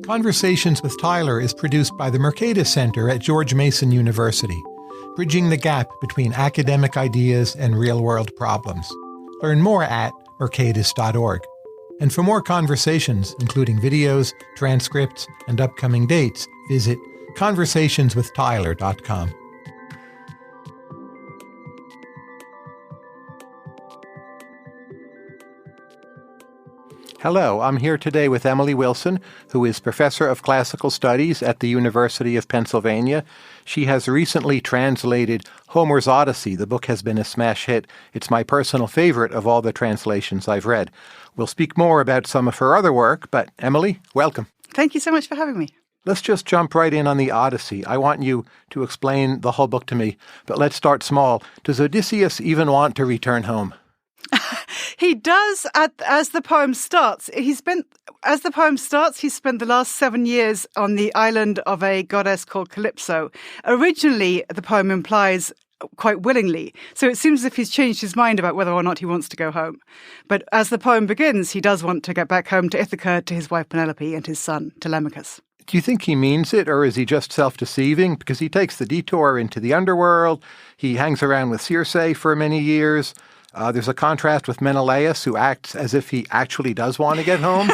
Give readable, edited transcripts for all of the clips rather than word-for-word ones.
Conversations with Tyler is produced by the Mercatus Center at George Mason University, bridging the gap between academic ideas and real-world problems. Learn more at mercatus.org. And for more conversations, including videos, transcripts, and upcoming dates, visit conversationswithtyler.com. Hello, I'm here today with Emily Wilson, who is Professor of Classical Studies at the University of Pennsylvania. She has recently translated Homer's Odyssey. The book has been a smash hit. It's my personal favorite of all the translations I've read. We'll speak more about some of her other work, but Emily, welcome. Thank you so much for having me. Let's just jump right in on the Odyssey. I want you to explain the whole book to me, but let's start small. Does Odysseus even want to return home? He does. As the poem starts, he spent the last 7 years on the island of a goddess called Calypso. Originally, the poem implies quite willingly. So it seems as if he's changed his mind about whether or not he wants to go home. But as the poem begins, he does want to get back home to Ithaca, to his wife Penelope, and his son Telemachus. Do you think he means it, or is he just self-deceiving? Because he takes the detour into the underworld. He hangs around with Circe for many years. There's a contrast with Menelaus, who acts as if he actually does want to get home.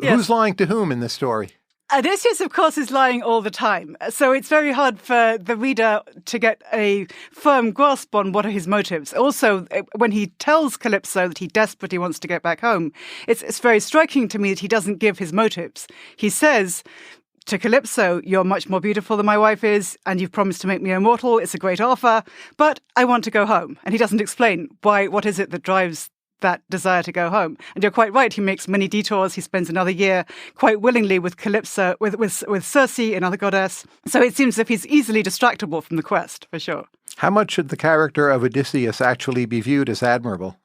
Who's lying to whom in this story? Odysseus, of course, is lying all the time. So it's very hard for the reader to get a firm grasp on what are his motives. Also, when he tells Calypso that he desperately wants to get back home, it's very striking to me that he doesn't give his motives. He says to Calypso, "You're much more beautiful than my wife is, and you've promised to make me immortal. It's a great offer, but I want to go home." And he doesn't explain what is it that drives that desire to go home. And you're quite right, he makes many detours. He spends another year quite willingly with Calypso, with Circe, another goddess. So it seems as if he's easily distractible from the quest, for sure. How much should the character of Odysseus actually be viewed as admirable?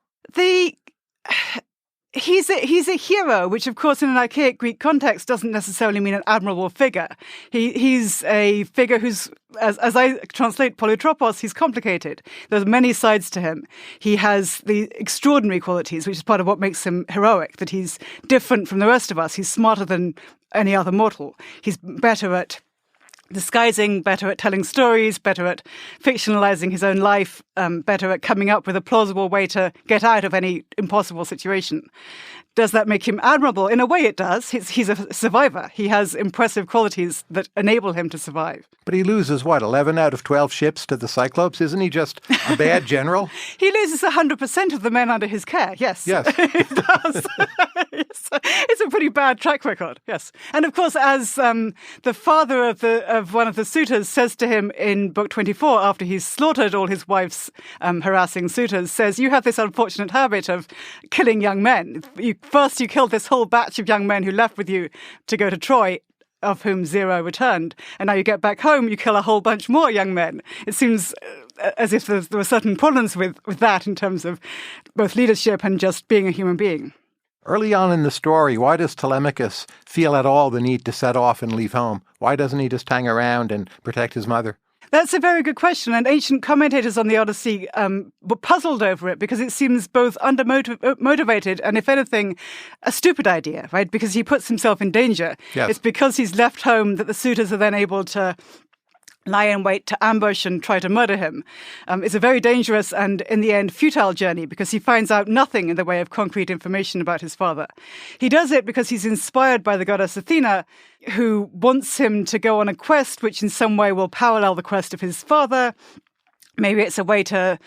He's a hero, which, of course, in an archaic Greek context doesn't necessarily mean an admirable figure. He's a figure who's, as I translate polytropos, he's complicated. There's many sides to him. He has the extraordinary qualities, which is part of what makes him heroic, that he's different from the rest of us. He's smarter than any other mortal. He's better at disguising, better at telling stories, better at fictionalizing his own life, better at coming up with a plausible way to get out of any impossible situation. Does that make him admirable? In a way it does. He's a survivor. He has impressive qualities that enable him to survive. But he loses, 11 out of 12 ships to the Cyclops? Isn't he just a bad general? He loses 100% of the men under his care, yes. Yes. He does. It's a pretty bad track record, yes. And of course, as the father of one of the suitors says to him in Book 24, after he's slaughtered all his wife's harassing suitors, says, "You have this unfortunate habit of killing young men. First you killed this whole batch of young men who left with you to go to Troy, of whom 0 returned. And now you get back home, you kill a whole bunch more young men." It seems as if there were certain problems with that in terms of both leadership and just being a human being. Early on in the story, why does Telemachus feel at all the need to set off and leave home? Why doesn't he just hang around and protect his mother? That's a very good question, and ancient commentators on the Odyssey were puzzled over it because it seems both undermotivated and, if anything, a stupid idea, right? Because he puts himself in danger. Yes. It's because he's left home that the suitors are then able to lie in wait to ambush and try to murder him. It's a very dangerous and, in the end, futile journey because he finds out nothing in the way of concrete information about his father. He does it because he's inspired by the goddess Athena, who wants him to go on a quest which in some way will parallel the quest of his father. Maybe it's a way to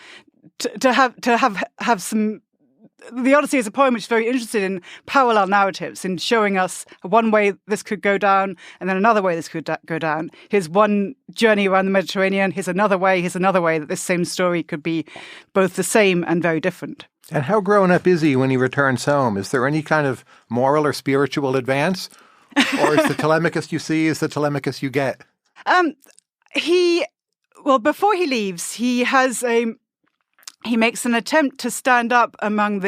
have some. The Odyssey is a poem which is very interested in parallel narratives, in showing us one way this could go down and then another way this could go down. Here's one journey around the Mediterranean, here's another way that this same story could be both the same and very different. And how grown up is he when he returns home? Is there any kind of moral or spiritual advance? Or is the Telemachus you see is the Telemachus you get? Before he leaves, he makes an attempt to stand up in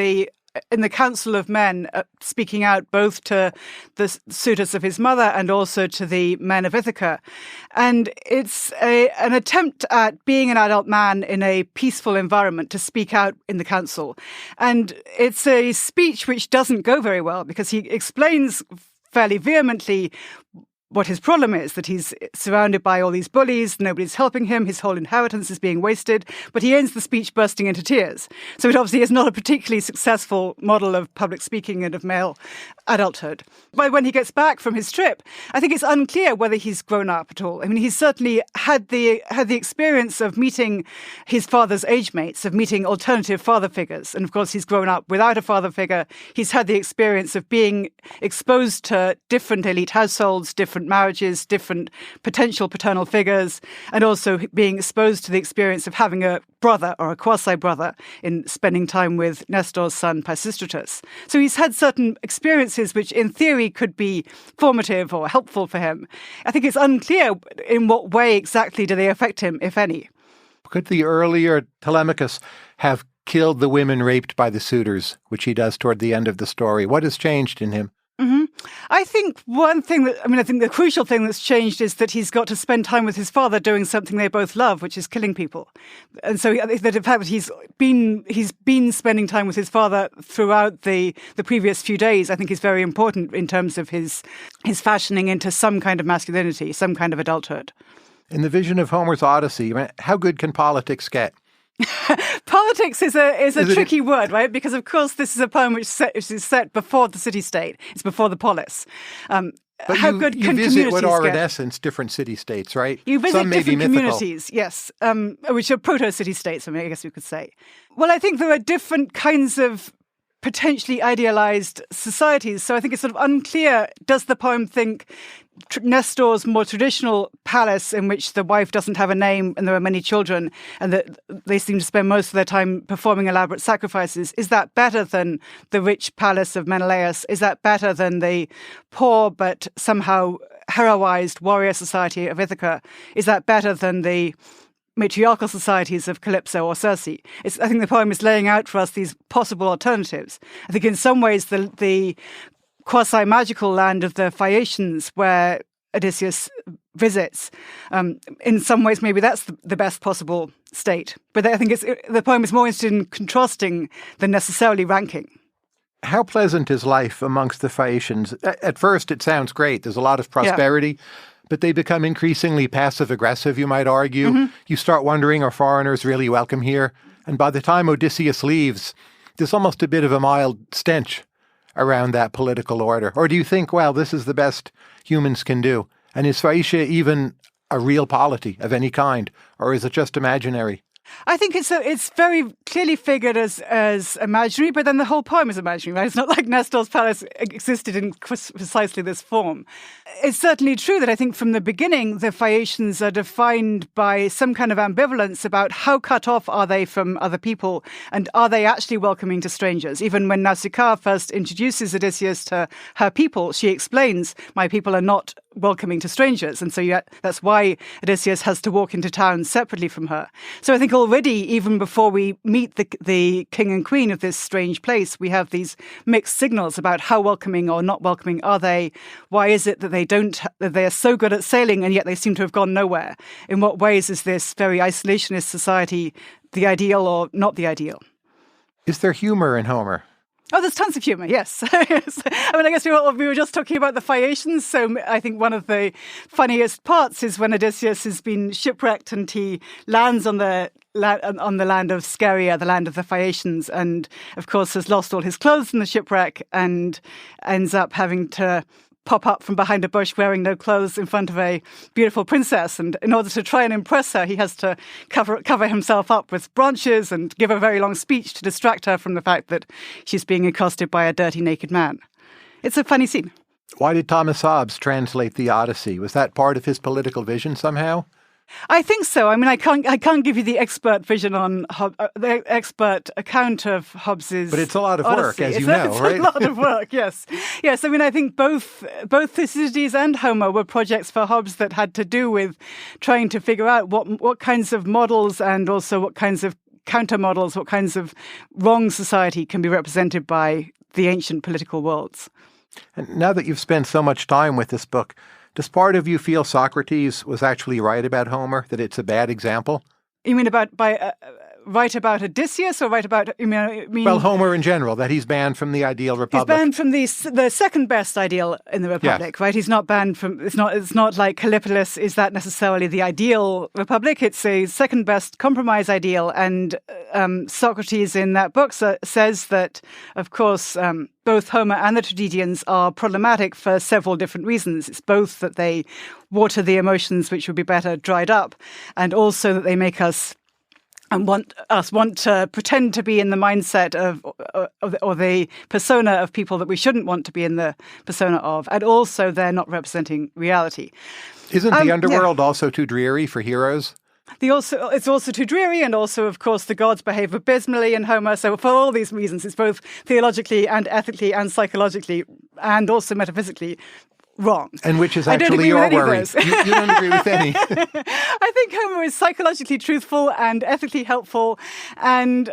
the council of men, speaking out both to the suitors of his mother and also to the men of Ithaca. And it's an attempt at being an adult man in a peaceful environment to speak out in the council. And it's a speech which doesn't go very well because he explains fairly vehemently what his problem is, that he's surrounded by all these bullies, nobody's helping him, his whole inheritance is being wasted, but he ends the speech bursting into tears. So it obviously is not a particularly successful model of public speaking and of male adulthood. But when he gets back from his trip, I think it's unclear whether he's grown up at all. I mean, he's certainly had the experience of meeting his father's age mates, of meeting alternative father figures. And of course, he's grown up without a father figure. He's had the experience of being exposed to different elite households, different marriages, different potential paternal figures, and also being exposed to the experience of having a brother or a quasi-brother in spending time with Nestor's son Pisistratus. So he's had certain experiences which in theory could be formative or helpful for him. I think it's unclear in what way exactly do they affect him, if any. Could the earlier Telemachus have killed the women raped by the suitors, which he does toward the end of the story? What has changed in him? Mm-hmm. I think I think the crucial thing that's changed is that he's got to spend time with his father doing something they both love, which is killing people. And so the fact that he's been spending time with his father throughout the previous few days, I think is very important in terms of his fashioning into some kind of masculinity, some kind of adulthood. In the vision of Homer's Odyssey, how good can politics get? Politics is a tricky word, right? Because of course this is a poem which is set before the city-state. It's before the polis. But how you, good you can visit communities what are get? in essence different city-states, right? You visit Some may different be mythical. communities, yes, which are proto-city-states, I guess we could say. Well, I think there are different kinds of potentially idealized societies. So I think it's sort of unclear, does the poem think Nestor's more traditional palace in which the wife doesn't have a name and there are many children and that they seem to spend most of their time performing elaborate sacrifices, is that better than the rich palace of Menelaus? Is that better than the poor but somehow heroized warrior society of Ithaca? Is that better than the matriarchal societies of Calypso or Circe? I think the poem is laying out for us these possible alternatives. I think in some ways the quasi-magical land of the Phaeacians where Odysseus visits, in some ways maybe that's the best possible state. But I think the poem is more interested in contrasting than necessarily ranking. How pleasant is life amongst the Phaeacians? At first it sounds great. There's a lot of prosperity. Yeah. But they become increasingly passive-aggressive, you might argue. Mm-hmm. You start wondering, are foreigners really welcome here? And by the time Odysseus leaves, there's almost a bit of a mild stench around that political order. Or do you think, well, this is the best humans can do? And is Phaeacia even a real polity of any kind? Or is it just imaginary? I think it's very clearly figured as imaginary, but then the whole poem is imaginary, right? It's not like Nestor's palace existed in precisely this form. It's certainly true that I think from the beginning, the Phaeacians are defined by some kind of ambivalence about how cut off are they from other people and are they actually welcoming to strangers. Even when Nausicaa first introduces Odysseus to her people, she explains, my people are not welcoming to strangers. And so that's why Odysseus has to walk into town separately from her. So I think already, even before we meet the king and queen of this strange place, we have these mixed signals about how welcoming or not welcoming are they? Why is it that they are so good at sailing and yet they seem to have gone nowhere? In what ways is this very isolationist society the ideal or not the ideal? Is there humor in Homer? Oh, there's tons of humour, yes. I mean, I guess we were just talking about the Phaeacians, so I think one of the funniest parts is when Odysseus has been shipwrecked and he lands on the land of Scheria, the land of the Phaeacians, and of course has lost all his clothes in the shipwreck and ends up having to pop up from behind a bush wearing no clothes in front of a beautiful princess. And in order to try and impress her, he has to cover himself up with branches and give a very long speech to distract her from the fact that she's being accosted by a dirty, naked man. It's a funny scene. Why did Thomas Hobbes translate the Odyssey? Was that part of his political vision somehow? I think so. I mean, I can't give you the expert vision on the expert account of Hobbes's. But it's a lot of Odyssey. work, as you know, right? It's a lot of work. Yes. I mean, I think both Thucydides and Homer were projects for Hobbes that had to do with trying to figure out what kinds of models and also what kinds of counter models, what kinds of wrong society can be represented by the ancient political worlds. And now that you've spent so much time with this book, does part of you feel Socrates was actually right about Homer, that it's a bad example? You mean write about Odysseus or write about, well, Homer in general, that he's banned from the ideal republic. He's banned from the second best ideal in the republic, right? He's not banned from, it's not like Callipolis, is that necessarily the ideal republic? It's a second best compromise ideal. And Socrates in that book says that, of course, both Homer and the tragedians are problematic for several different reasons. It's both that they water the emotions which would be better dried up, and also that they make us want to pretend to be in the mindset of the persona of people that we shouldn't want to be in the persona of, and also they're not representing reality. Isn't the underworld also too dreary for heroes? It's also too dreary, and also, of course, the gods behave abysmally in Homer. So for all these reasons, it's both theologically and ethically and psychologically and also metaphysically wrong. And which is actually your worry. You don't agree with any. I think Homer is psychologically truthful and ethically helpful. And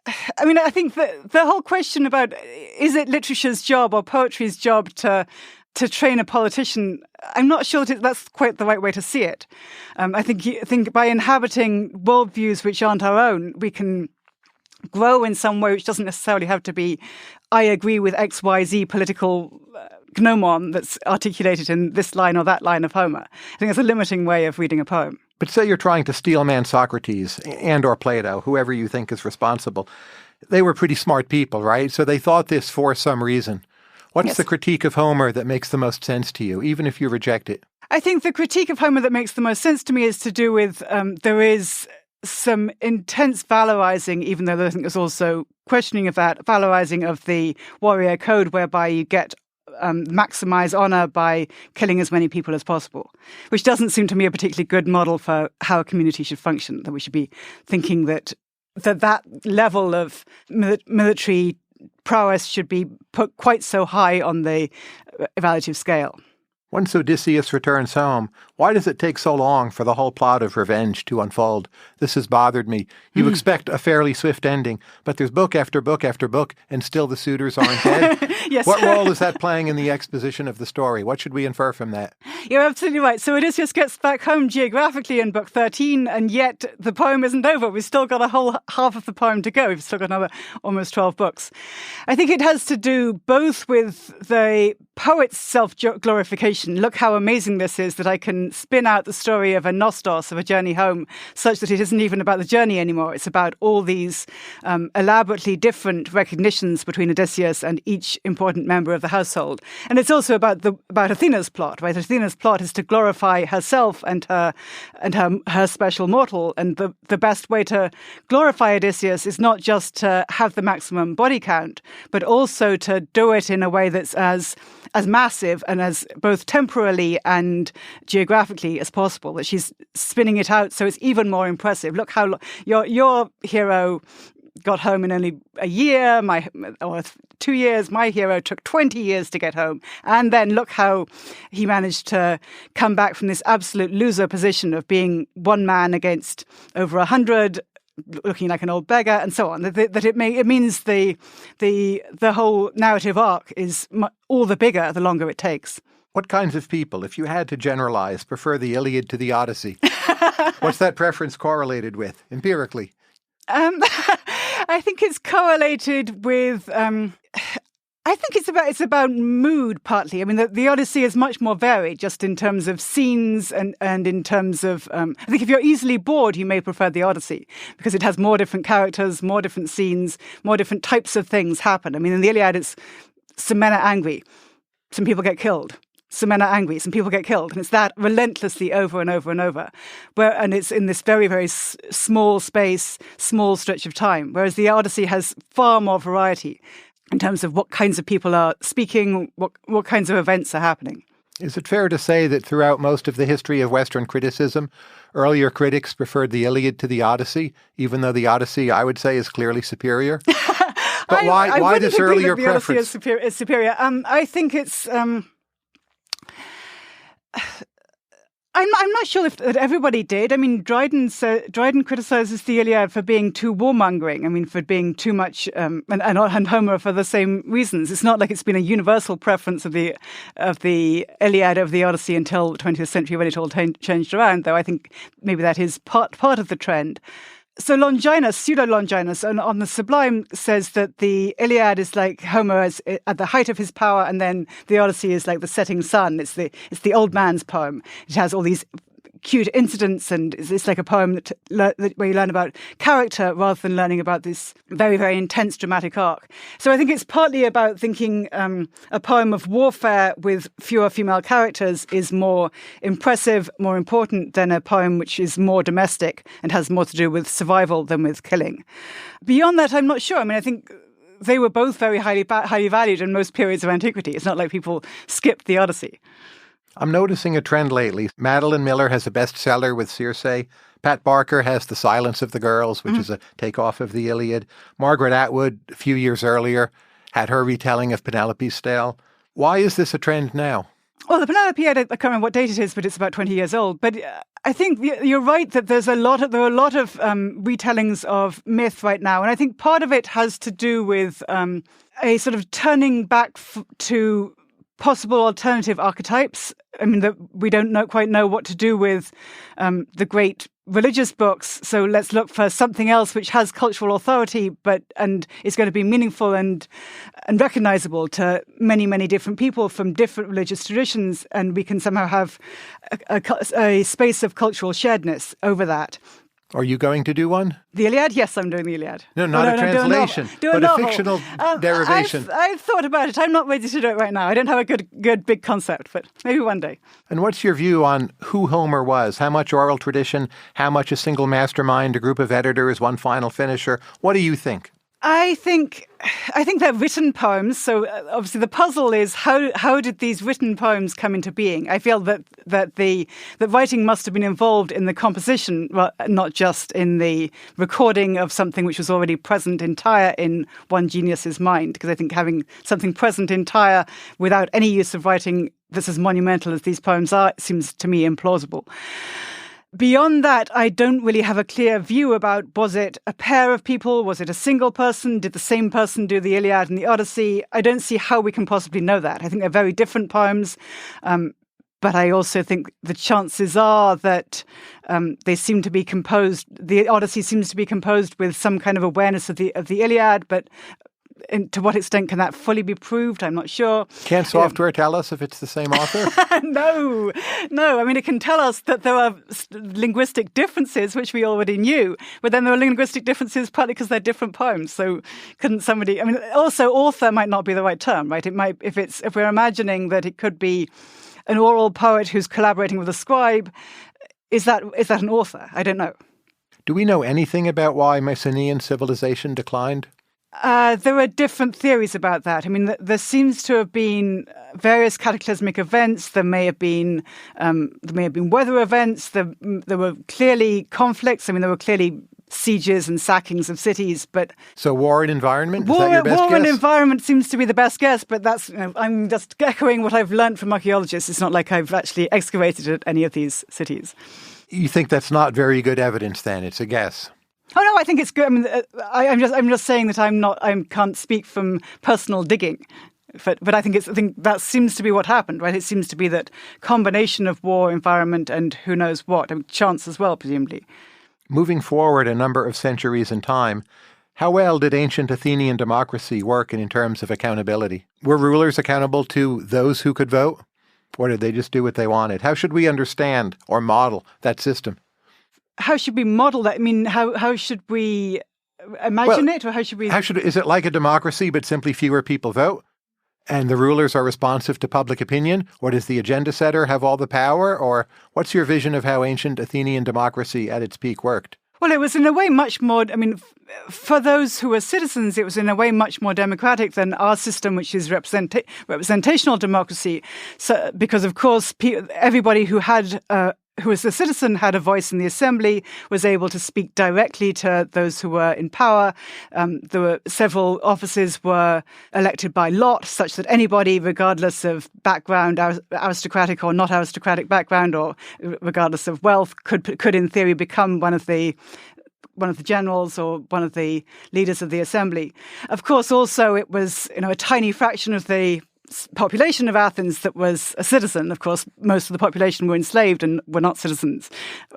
I think the whole question about, is it literature's job or poetry's job to train a politician, I'm not sure that that's quite the right way to see it. I think by inhabiting worldviews which aren't our own, we can grow in some way which doesn't necessarily have to be, I agree with XYZ political gnomon that's articulated in this line or that line of Homer. I think it's a limiting way of reading a poem. But say you're trying to steelman Socrates and or Plato, whoever you think is responsible. They were pretty smart people, right? So they thought this for some reason. What's the critique of Homer that makes the most sense to you, even if you reject it? I think the critique of Homer that makes the most sense to me is to do with there is some intense valorizing, even though I think there's also questioning of that, valorizing of the warrior code, whereby you get maximize honor by killing as many people as possible, which doesn't seem to me a particularly good model for how a community should function, that we should be thinking that level of military prowess should be put quite so high on the evaluative scale. Once Odysseus returns home, why does it take so long for the whole plot of revenge to unfold? This has bothered me. You expect a fairly swift ending, but there's book after book after book, and still the suitors aren't dead. Yes. What role is that playing in the exposition of the story? What should we infer from that? You're absolutely right. So Odysseus gets back home geographically in book 13, and yet the poem isn't over. We've still got a whole half of the poem to go. We've still got another almost 12 books. I think it has to do both with the poet's self-glorification. Look how amazing this is, that I can spin out the story of a nostos, of a journey home, such that it isn't even about the journey anymore. It's about all these elaborately different recognitions between Odysseus and each important member of the household. And it's also about Athena's plot, right? Athena's plot is to glorify herself and her special mortal. And the best way to glorify Odysseus is not just to have the maximum body count, but also to do it in a way that's as massive and as both temporally and geographically as possible, that she's spinning it out so it's even more impressive. Look how your hero got home in only a year, or 2 years. My hero took 20 years to get home. And then look how he managed to come back from this absolute loser position of being one man against over 100, looking like an old beggar, and so on. It means the whole narrative arc is all the bigger the longer it takes. What kinds of people, if you had to generalize, prefer the Iliad to the Odyssey? What's that preference correlated with, empirically? I think it's correlated with. I think it's about mood partly. I mean, the Odyssey is much more varied, just in terms of scenes and in terms of. I think if you're easily bored, you may prefer the Odyssey because it has more different characters, more different scenes, more different types of things happen. I mean, in the Iliad, it's some men are angry, some people get killed. Some men are angry, some people get killed. And it's that relentlessly over and over and over. And it's in this very, very small space, small stretch of time. Whereas the Odyssey has far more variety in terms of what kinds of people are speaking, what kinds of events are happening. Is it fair to say that throughout most of the history of Western criticism, earlier critics preferred the Iliad to the Odyssey, even though the Odyssey, I would say, is clearly superior? But why this earlier preference? The Odyssey is superior. I think it's... I'm not sure if everybody did. I mean, Dryden criticizes the Iliad for being too warmongering. I mean, for being too much, and Homer for the same reasons. It's not like it's been a universal preference of the Iliad over the Odyssey until the 20th century when it all changed around. Though I think maybe that is part of the trend. So Longinus, Pseudo-Longinus, on the Sublime says that the Iliad is like Homer at the height of his power, and then the Odyssey is like the setting sun. It's the old man's poem. It has all these cute incidents, and it's like a poem where you learn about character rather than learning about this very, very intense dramatic arc. So I think it's partly about thinking a poem of warfare with fewer female characters is more impressive, more important than a poem which is more domestic and has more to do with survival than with killing. Beyond that, I'm not sure. I mean, I think they were both very highly valued in most periods of antiquity. It's not like people skipped the Odyssey. I'm noticing a trend lately. Madeline Miller has a bestseller with Circe. Pat Barker has The Silence of the Girls, which is a takeoff of the Iliad. Margaret Atwood, a few years earlier, had her retelling of Penelope's Tale. Why is this a trend now? Well, the Penelope, I can't remember what date it is, but it's about 20 years old. But I think you're right that there are a lot of retellings of myth right now. And I think part of it has to do with a sort of turning back to possible alternative archetypes. I mean, that we don't quite know what to do with the great religious books. So let's look for something else which has cultural authority, and is going to be meaningful and recognizable to many, many different people from different religious traditions, and we can somehow have a space of cultural sharedness over that. Are you going to do one? The Iliad? Yes, I'm doing the Iliad. No, not a translation, but a fictional derivation. I've thought about it. I'm not ready to do it right now. I don't have a good big concept, but maybe one day. And what's your view on who Homer was? How much oral tradition? How much a single mastermind, a group of editors, one final finisher? What do you think? I think they're written poems. So obviously the puzzle is how did these written poems come into being? I feel that writing must have been involved in the composition, not just in the recording of something which was already present entire in one genius's mind. Because I think having something present entire without any use of writing that's as monumental as these poems are seems to me implausible. Beyond that, I don't really have a clear view about, was it a pair of people? Was it a single person? Did the same person do the Iliad and the Odyssey? I don't see how we can possibly know that. I think they're very different poems. But I also think the chances are that they seem to be composed, the Odyssey seems to be composed with some kind of awareness of the Iliad, but to what extent can that fully be proved? I'm not sure. Can software tell us if it's the same author? No. I mean, it can tell us that there are linguistic differences, which we already knew, but then there are linguistic differences partly because they're different poems. So couldn't somebody, I mean, also author might not be the right term, right? It might, if we're imagining that it could be an oral poet who's collaborating with a scribe, is that an author? I don't know. Do we know anything about why Mycenaean civilization declined? There are different theories about that. I mean, there seems to have been various cataclysmic events. There may have been weather events. There were clearly conflicts. I mean, there were clearly sieges and sackings of cities. But so war and environment? Is that your best guess? War and environment seems to be the best guess. But that's I'm just echoing what I've learned from archaeologists. It's not like I've actually excavated at any of these cities. You think that's not very good evidence? Then it's a guess. Oh no, I think it's good. I mean, I'm just saying that I can't speak from personal digging, but I think that seems to be what happened, right? It seems to be that combination of war, environment, and who knows what, chance as well, presumably. Moving forward a number of centuries in time, how well did ancient Athenian democracy work in terms of accountability? Were rulers accountable to those who could vote, or did they just do what they wanted? How should we understand or model that system? How should we model that? I mean, how should we imagine it, or how should we? Is it like a democracy, but simply fewer people vote, and the rulers are responsive to public opinion, or does the agenda setter have all the power, or what's your vision of how ancient Athenian democracy at its peak worked? Well, it was in a way much more, I mean, for those who were citizens, it was in a way much more democratic than our system, which is representational democracy. So, because, of course, everybody who was a citizen had a voice in the assembly, was able to speak directly to those who were in power. There were several offices were elected by lot, such that anybody, regardless of background, aristocratic or not aristocratic background, or regardless of wealth, could in theory become one of the generals or one of the leaders of the assembly. Of course, also it was a tiny fraction of the population of Athens that was a citizen. Of course, most of the population were enslaved and were not citizens.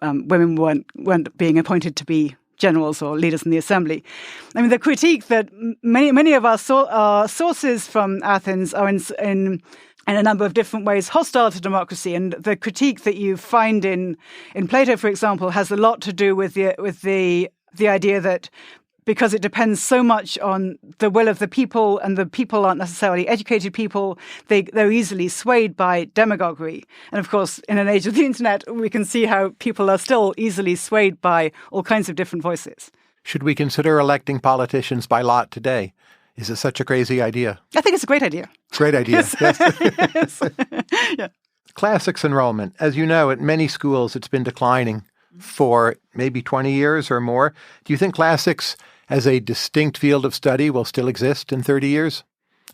Women weren't being appointed to be generals or leaders in the assembly. I mean, the critique that many of our sources from Athens are in a number of different ways hostile to democracy, and the critique that you find in Plato, for example, has a lot to do with the idea that because it depends so much on the will of the people, and the people aren't necessarily educated people, they're easily swayed by demagoguery. And of course, in an age of the internet, we can see how people are still easily swayed by all kinds of different voices. Should we consider electing politicians by lot today? Is it such a crazy idea? I think it's a great idea. Great idea. Yes. Yes. Yeah. Classics enrollment. As you know, at many schools, it's been declining for maybe 20 years or more. Do you think classics as a distinct field of study will still exist in 30 years?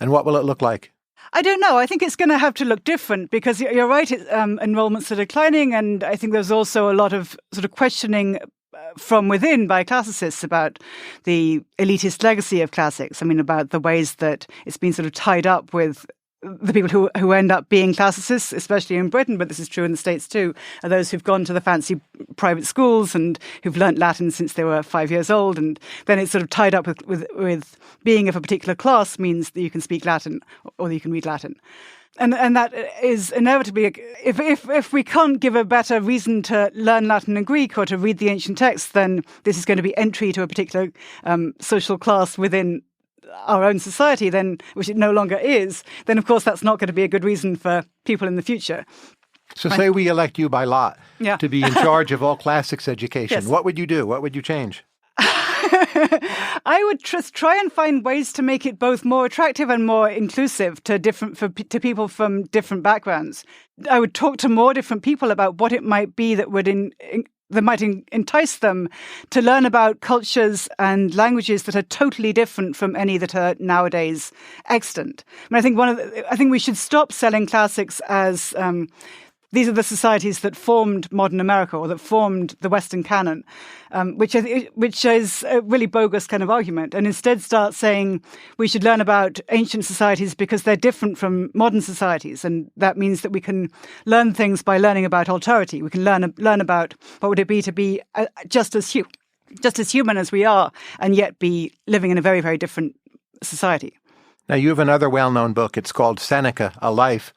And what will it look like? I don't know. I think it's going to have to look different because you're right, enrollments are declining. And I think there's also a lot of sort of questioning from within by classicists about the elitist legacy of classics. I mean, about the ways that it's been sort of tied up with the people who end up being classicists, especially in Britain, but this is true in the States too, are those who've gone to the fancy private schools and who've learnt Latin since they were 5 years old. And then it's sort of tied up with being of a particular class means that you can speak Latin or that you can read Latin. And that is inevitably, if we can't give a better reason to learn Latin and Greek or to read the ancient texts, then this is going to be entry to a particular social class within our own society, then, which it no longer is, then of course that's not going to be a good reason for people in the future. So say we elect you by lot to be in charge of all classics education. Yes. What would you do? What would you change? I would just try and find ways to make it both more attractive and more inclusive to people from different backgrounds. I would talk to more different people about what it might be that would that might entice them to learn about cultures and languages that are totally different from any that are nowadays extant. I mean, I think we should stop selling classics as these are the societies that formed modern America or that formed the Western canon, which is a really bogus kind of argument, and instead start saying we should learn about ancient societies because they're different from modern societies, and that means that we can learn things by learning about alterity. We can learn about what would it be to be just as human as we are, and yet be living in a very, very different society. Now, you have another well-known book. It's called Seneca, A Life.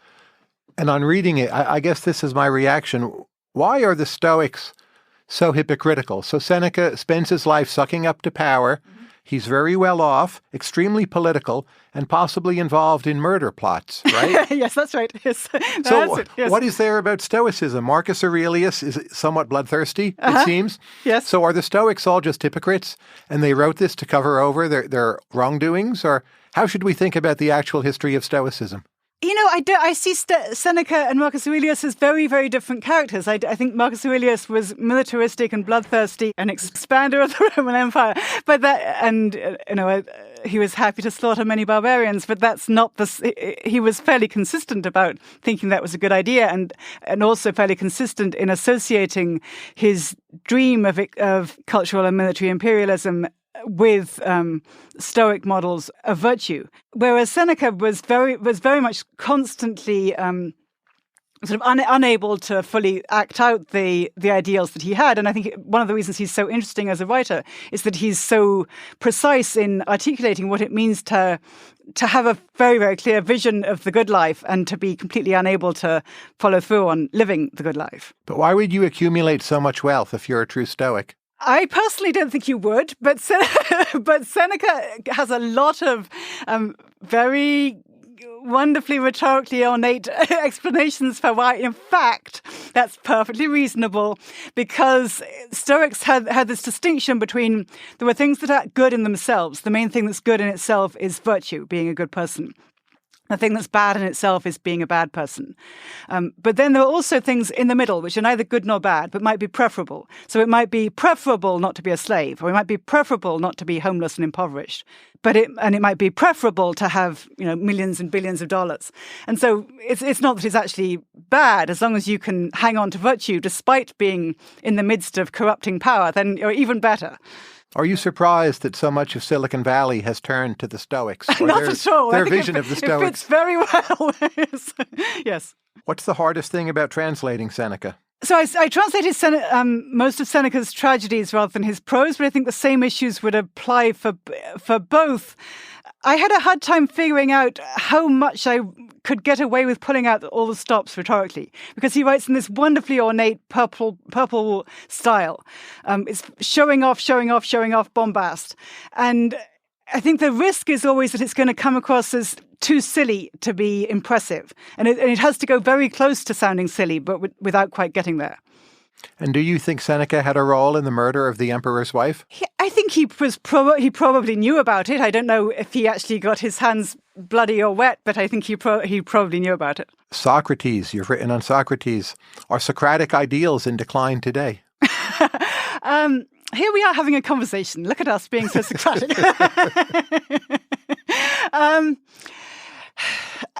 And on reading it, I guess this is my reaction. Why are the Stoics so hypocritical? So Seneca spends his life sucking up to power. Mm-hmm. He's very well off, extremely political, and possibly involved in murder plots, right? Yes, that's right. Yes. So what is there about Stoicism? Marcus Aurelius is somewhat bloodthirsty, it seems. Yes. So are the Stoics all just hypocrites, and they wrote this to cover over their wrongdoings? Or how should we think about the actual history of Stoicism? You know, I see Seneca and Marcus Aurelius as very, very different characters. I think Marcus Aurelius was militaristic and bloodthirsty, an expander of the Roman Empire, he was happy to slaughter many barbarians. But that's not he was fairly consistent about thinking that was a good idea, and also fairly consistent in associating his dream of cultural and military imperialism with Stoic models of virtue, whereas Seneca was very much constantly sort of unable to fully act out the ideals that he had. And I think one of the reasons he's so interesting as a writer is that he's so precise in articulating what it means to have a very, very clear vision of the good life and to be completely unable to follow through on living the good life. But why would you accumulate so much wealth if you're a true Stoic? I personally don't think you would, but Seneca has a lot of very wonderfully rhetorically ornate explanations for why, in fact, that's perfectly reasonable, because Stoics had this distinction between there were things that are good in themselves. The main thing that's good in itself is virtue, being a good person. The thing that's bad in itself is being a bad person. But then there are also things in the middle, which are neither good nor bad, but might be preferable. So it might be preferable not to be a slave, or it might be preferable not to be homeless and impoverished. But it might be preferable to have, millions and billions of dollars. And so it's not that it's actually bad, as long as you can hang on to virtue despite being in the midst of corrupting power, then you're even better. Are you surprised that so much of Silicon Valley has turned to the Stoics? Not at all. Their vision of the Stoics. It fits very well. Yes. What's the hardest thing about translating Seneca? So I translated most of Seneca's tragedies rather than his prose, but I think the same issues would apply for both. I had a hard time figuring out how much I could get away with pulling out all the stops rhetorically, because he writes in this wonderfully ornate purple style. It's showing off bombast. And I think the risk is always that it's going to come across as too silly to be impressive. And it has to go very close to sounding silly, but without quite getting there. And do you think Seneca had a role in the murder of the emperor's wife? I think he probably knew about it. I don't know if he actually got his hands bloody or wet, but I think he probably knew about it. Socrates, you've written on Socrates. Are Socratic ideals in decline today? Here we are having a conversation. Look at us being so Socratic.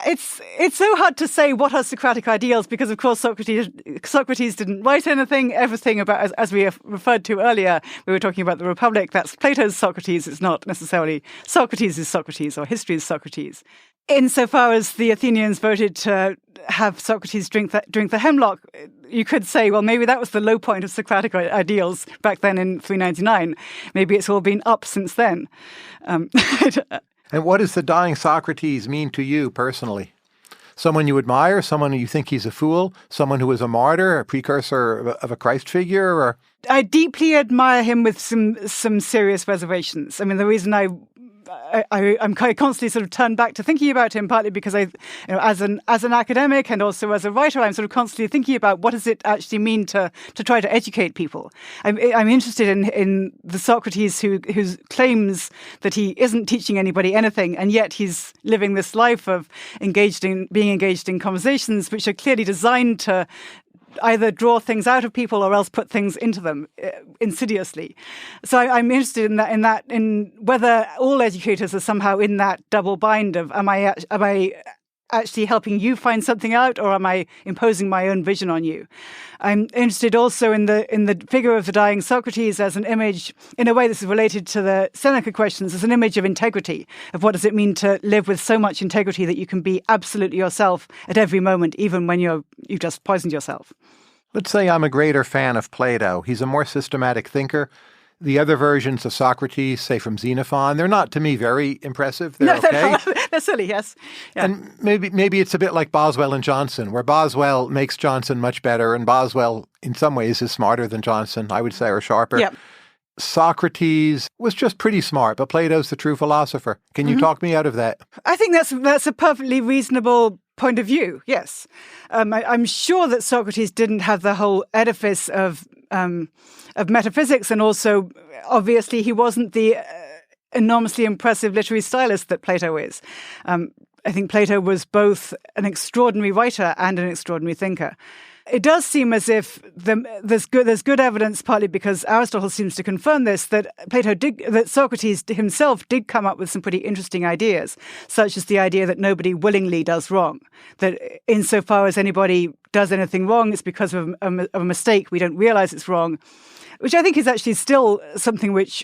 It's so hard to say what are Socratic ideals because, of course, Socrates didn't write anything. Everything about, as we have referred to earlier, we were talking about the Republic. That's Plato's Socrates. It's not necessarily Socrates' Socrates or history's Socrates. Insofar as the Athenians voted to have Socrates drink the hemlock, you could say, well, maybe that was the low point of Socratic ideals back then in 399. Maybe it's all been up since then. And what does the dying Socrates mean to you personally? Someone you admire, someone you think he's a fool, someone who was a martyr, a precursor of a Christ figure? Or I deeply admire him with some serious reservations. I mean, the reason I'm constantly sort of turned back to thinking about him, partly because as an academic and also as a writer, I'm sort of constantly thinking about what does it actually mean to try to educate people. I'm interested in the Socrates who claims that he isn't teaching anybody anything, and yet he's living this life of being engaged in conversations which are clearly designed to either draw things out of people or else put things into them insidiously. So I'm interested in whether all educators are somehow in that double bind of am I actually helping you find something out, or am I imposing my own vision on you? I'm interested also in the figure of the dying Socrates as an image, in a way this is related to the Seneca questions, as an image of integrity, of what does it mean to live with so much integrity that you can be absolutely yourself at every moment, even when you've just poisoned yourself. let's say I'm a greater fan of Plato. He's a more systematic thinker. The other versions of Socrates, say from Xenophon, they're not, to me, very impressive. They're okay. They're silly, yes. Yeah. And maybe it's a bit like Boswell and Johnson, where Boswell makes Johnson much better, and Boswell, in some ways, is smarter than Johnson, I would say, or sharper. Yep. Socrates was just pretty smart, but Plato's the true philosopher. Can you talk me out of that? I think that's a perfectly reasonable point of view, yes. I'm sure that Socrates didn't have the whole edifice of metaphysics, and also, obviously, he wasn't the enormously impressive literary stylist that Plato is. I think Plato was both an extraordinary writer and an extraordinary thinker. It does seem as if there's good evidence, partly because Aristotle seems to confirm this, that Socrates himself did come up with some pretty interesting ideas, such as the idea that nobody willingly does wrong. That insofar as anybody does anything wrong, it's because of a mistake. We don't realize it's wrong, which I think is actually still something which,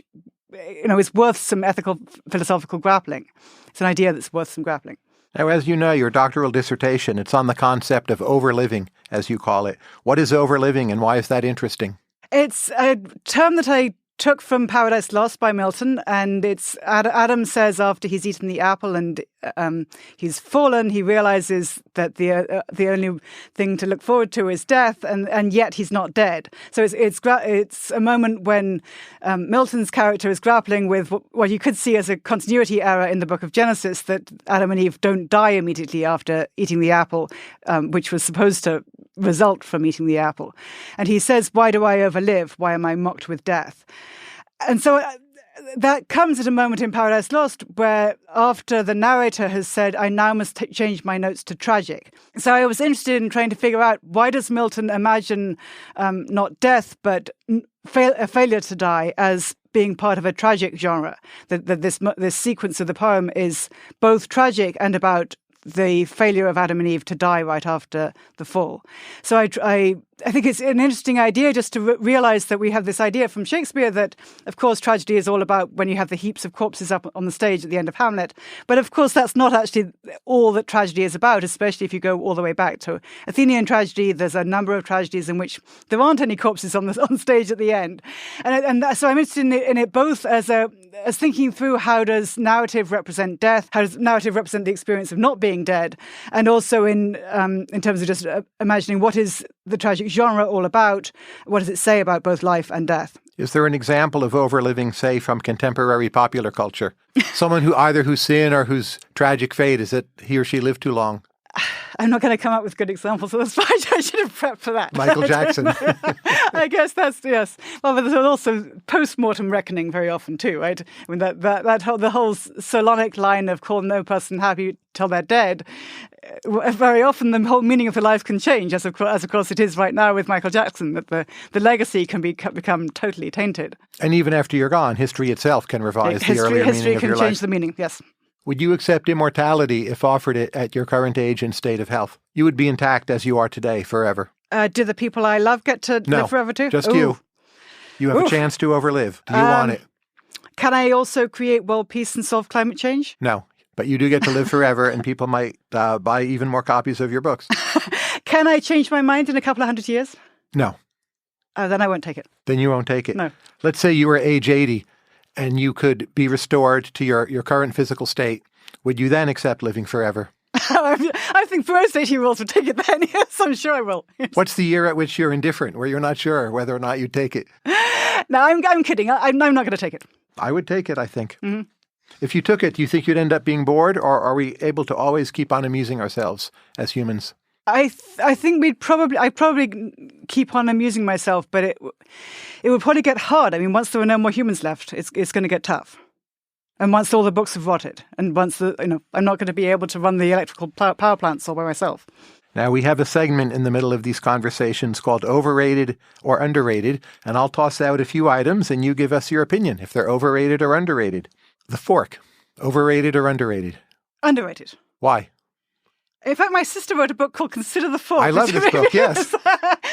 is worth some ethical, philosophical grappling. It's an idea that's worth some grappling. Now, as you know, your doctoral dissertation, it's on the concept of overliving, as you call it. What is overliving, and why is that interesting? It's a term that I took from Paradise Lost by Milton, and it's Adam says after he's eaten the apple and he's fallen, he realizes that the only thing to look forward to is death, and yet he's not dead. So it's a moment when Milton's character is grappling with what you could see as a continuity error in the book of Genesis, that Adam and Eve don't die immediately after eating the apple, which was supposed to result from eating the apple. And he says, "Why do I overlive? Why am I mocked with death?" And so that comes at a moment in Paradise Lost where, after the narrator has said, "I now must change my notes to tragic." So I was interested in trying to figure out, why does Milton imagine not death, but a failure to die as being part of a tragic genre? That this sequence of the poem is both tragic and about the failure of Adam and Eve to die right after the fall. So I I think it's an interesting idea just to realize that we have this idea from Shakespeare that, of course, tragedy is all about when you have the heaps of corpses up on the stage at the end of Hamlet. But of course, that's not actually all that tragedy is about, especially if you go all the way back to Athenian tragedy. There's a number of tragedies in which there aren't any corpses on stage at the end. So I'm interested in it both as thinking through how does narrative represent death, how does narrative represent the experience of not being dead, and also in terms of just imagining what is the tragic genre all about, what does it say about both life and death. Is there an example of overliving, say, from contemporary popular culture? Someone whose sin or whose tragic fate is that he or she lived too long? I'm not going to come up with good examples, so that's fine. I should have prepped for that. Michael Jackson. I guess yes. Well, but there's also post-mortem reckoning very often too, right? I mean, the whole Solonic line of call no person happy till they're dead. Very often the whole meaning of the life can change, as of course it is right now with Michael Jackson, that the legacy can become totally tainted. And even after you're gone, history itself can revise the earlier meaning of your life. History can change the meaning, yes. Would you accept immortality if offered it at your current age and state of health? You would be intact as you are today forever. Do the people I love get to live forever too? Just you. You have a chance to overlive. Do you want it? Can I also create world peace and solve climate change? No, but you do get to live forever, and people might buy even more copies of your books. Can I change my mind in a couple of 100 years? No. Then I won't take it. Then you won't take it. No. Let's say you were age 80 and you could be restored to your current physical state. Would you then accept living forever? I think most 80-year-olds would take it then. Yes, I'm sure I will. What's the year at which you're indifferent, where you're not sure whether or not you'd take it? No, I'm kidding. I'm not going to take it. I would take it, I think. Mm-hmm. If you took it, do you think you'd end up being bored, or are we able to always keep on amusing ourselves as humans? I think I'd probably keep on amusing myself, but it would probably get hard. I mean, once there are no more humans left, it's going to get tough. And once all the books have rotted, and once I'm not going to be able to run the electrical power plants all by myself. Now, we have a segment in the middle of these conversations called Overrated or Underrated, and I'll toss out a few items and you give us your opinion if they're overrated or underrated. The fork, overrated or underrated? Underrated. Why? In fact, my sister wrote a book called Consider the Fork. I love this book, yes.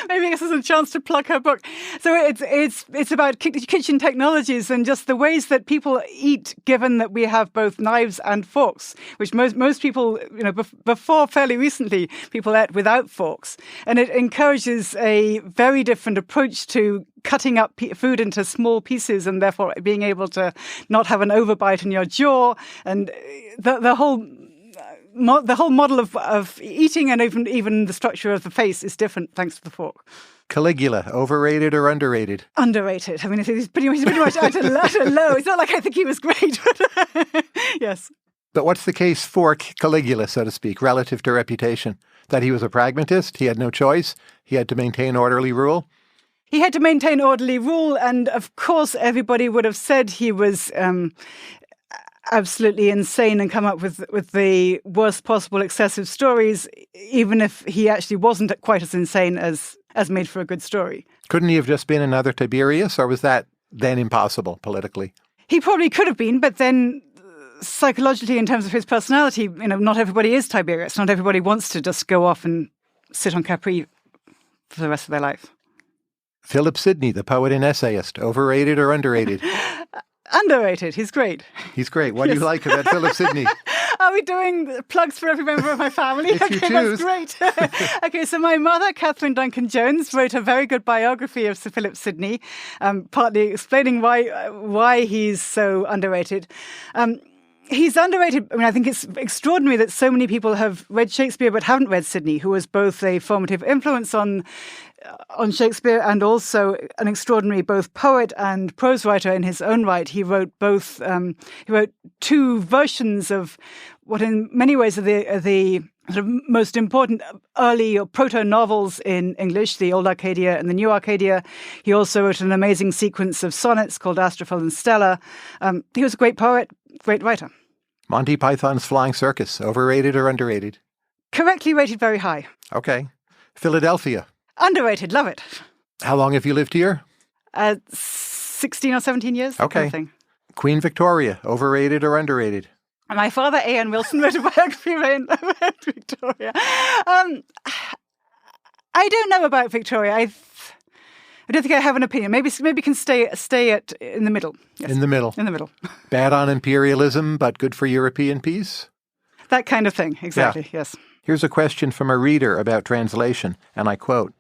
Maybe this is a chance to plug her book. So it's about kitchen technologies and just the ways that people eat, given that we have both knives and forks, which most people, before fairly recently, people ate without forks. And it encourages a very different approach to cutting up food into small pieces and therefore being able to not have an overbite in your jaw. And the whole model of eating and even the structure of the face is different thanks to the fork. Caligula, overrated or underrated? Underrated. I mean, he's pretty much at a low. It's not like I think he was great, but yes. But what's the case for Caligula, so to speak, relative to reputation? That he was a pragmatist, he had no choice, he had to maintain orderly rule? He had to maintain orderly rule, and of course everybody would have said he was absolutely insane and come up with the worst possible excessive stories, even if he actually wasn't quite as insane as made for a good story. Couldn't he have just been another Tiberius, or was that then impossible politically? He probably could have been, but then psychologically, in terms of his personality, not everybody is Tiberius. Not everybody wants to just go off and sit on Capri for the rest of their life. Philip Sidney, the poet and essayist, overrated or underrated? Underrated. He's great. He's great. What do you like about Philip Sidney? Are we doing plugs for every member of my family? If you choose. That's great. Okay, so my mother, Catherine Duncan Jones, wrote a very good biography of Sir Philip Sidney, partly explaining why he's so underrated. He's underrated. I mean, I think it's extraordinary that so many people have read Shakespeare but haven't read Sidney, who was both a formative influence on Shakespeare and also an extraordinary both poet and prose writer in his own right. He wrote both. He wrote two versions of what, in many ways, are the sort of most important early or proto-novels in English, the Old Arcadia and the New Arcadia. He also wrote an amazing sequence of sonnets called Astrophel and Stella. He was a great poet, great writer. Monty Python's Flying Circus, overrated or underrated? Correctly rated very high. Okay. Philadelphia. Underrated, love it. How long have you lived here? 16 or 17 years. Okay. Kind of thing. Queen Victoria, overrated or underrated? My father, A.N. Wilson, wrote a biography of Victoria. I I don't know about Victoria. I don't think I have an opinion. Maybe can stay in the middle. Yes. In the middle. In the middle. Bad on imperialism, but good for European peace? That kind of thing. Exactly. Yeah. Yes. Here's a question from a reader about translation, and I quote,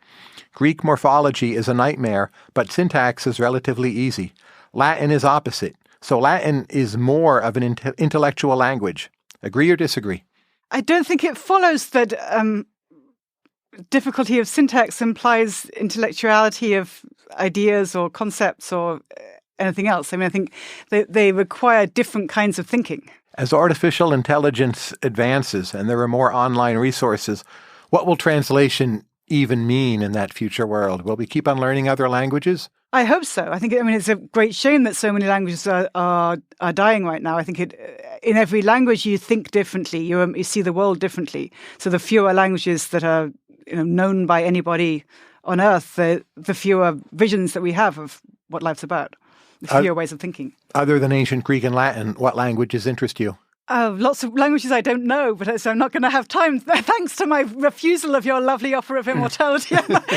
"Greek morphology is a nightmare, but syntax is relatively easy. Latin is opposite. So Latin is more of an intellectual language. Agree or disagree?" I don't think it follows that difficulty of syntax implies intellectuality of ideas or concepts or anything else. I mean, I think they require different kinds of thinking. As artificial intelligence advances and there are more online resources, what will translation even mean in that future world? Will we keep on learning other languages? I hope so. I mean, it's a great shame that so many languages are dying right now. I think in every language you think differently, you see the world differently. So the fewer languages that are known by anybody on Earth, the fewer visions that we have of what life's about, the fewer ways of thinking. Other than ancient Greek and Latin, what languages interest you? Lots of languages I don't know, but so I'm not going to have time, thanks to my refusal of your lovely offer of immortality.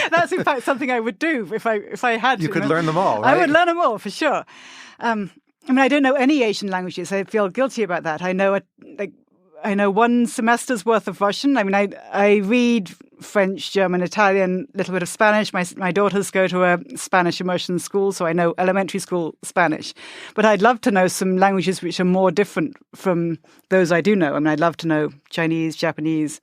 That's in fact something I would do if I had to. You could learn them all, right? I would learn them all, for sure. I don't know any Asian languages. I feel guilty about that. I know one semester's worth of Russian. I mean, I read French, German, Italian, a little bit of Spanish. My daughters go to a Spanish immersion school, so I know elementary school Spanish. But I'd love to know some languages which are more different from those I do know. I mean, I'd love to know Chinese, Japanese,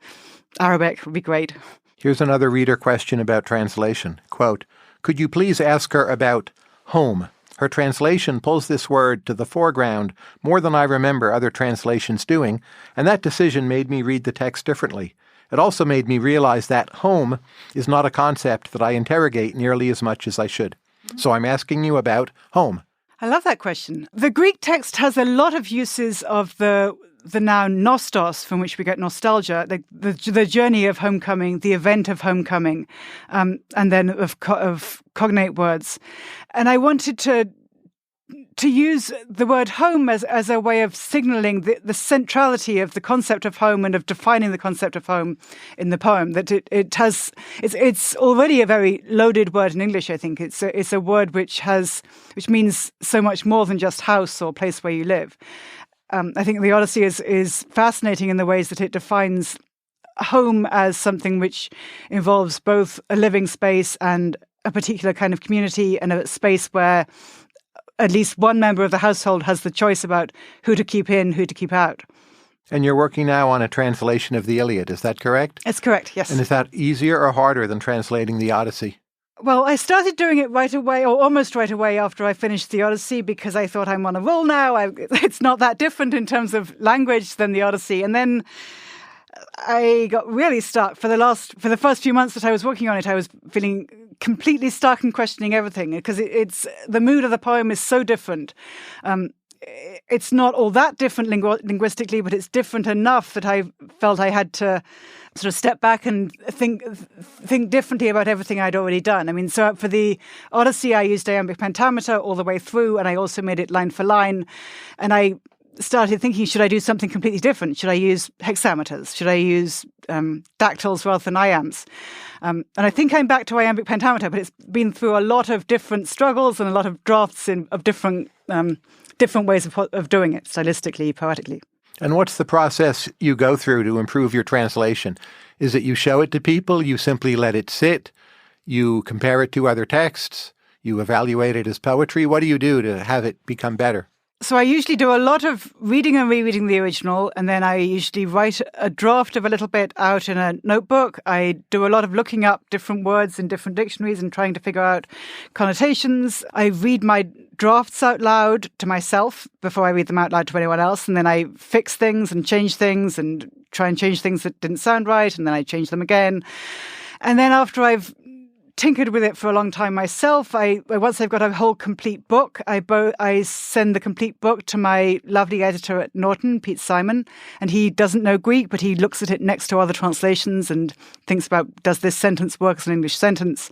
Arabic would be great. Here's another reader question about translation. Quote, "Could you please ask her about home? Her translation pulls this word to the foreground more than I remember other translations doing, and that decision made me read the text differently. It also made me realize that home is not a concept that I interrogate nearly as much as I should. So I'm asking you about home." I love that question. The Greek text has a lot of uses of the noun nostos, from which we get nostalgia, the journey of homecoming, the event of homecoming, and then of cognate words. And I wanted to use the word home as a way of signaling the centrality of the concept of home and of defining the concept of home in the poem. That it's already a very loaded word in English. I think it's a word which means so much more than just house or place where you live. I think the Odyssey is fascinating in the ways that it defines home as something which involves both a living space and a particular kind of community, and a space where at least one member of the household has the choice about who to keep in, who to keep out. And you're working now on a translation of the Iliad, is that correct? It's correct, yes. And is that easier or harder than translating the Odyssey? Well, I started doing it right away, or almost right away after I finished the Odyssey, because I thought I'm on a roll now. It's not that different in terms of language than the Odyssey. And then I got really stuck. For the first few months that I was working on it, I was feeling completely stuck and questioning everything, because it's the mood of the poem is so different. It's not all that different linguistically, but it's different enough that I felt I had to sort of step back and think differently about everything I'd already done. I mean, so for the Odyssey, I used iambic pentameter all the way through, and I also made it line for line. And I started thinking, should I do something completely different? Should I use hexameters? Should I use dactyls rather than iambs? And I think I'm back to iambic pentameter, but it's been through a lot of different struggles and a lot of drafts of different ways of doing it, stylistically, poetically. And what's the process you go through to improve your translation? Is it you show it to people, you simply let it sit, you compare it to other texts, you evaluate it as poetry? What do you do to have it become better? So I usually do a lot of reading and rereading the original, and then I usually write a draft of a little bit out in a notebook. I do a lot of looking up different words in different dictionaries and trying to figure out connotations. I read my drafts out loud to myself before I read them out loud to anyone else, and then I fix things and change things and try and change things that didn't sound right, and then I change them again. And then after I've tinkered with it for a long time myself, once I've got a whole complete book, I send the complete book to my lovely editor at Norton, Pete Simon, and he doesn't know Greek, but he looks at it next to other translations and thinks about, does this sentence work as an English sentence?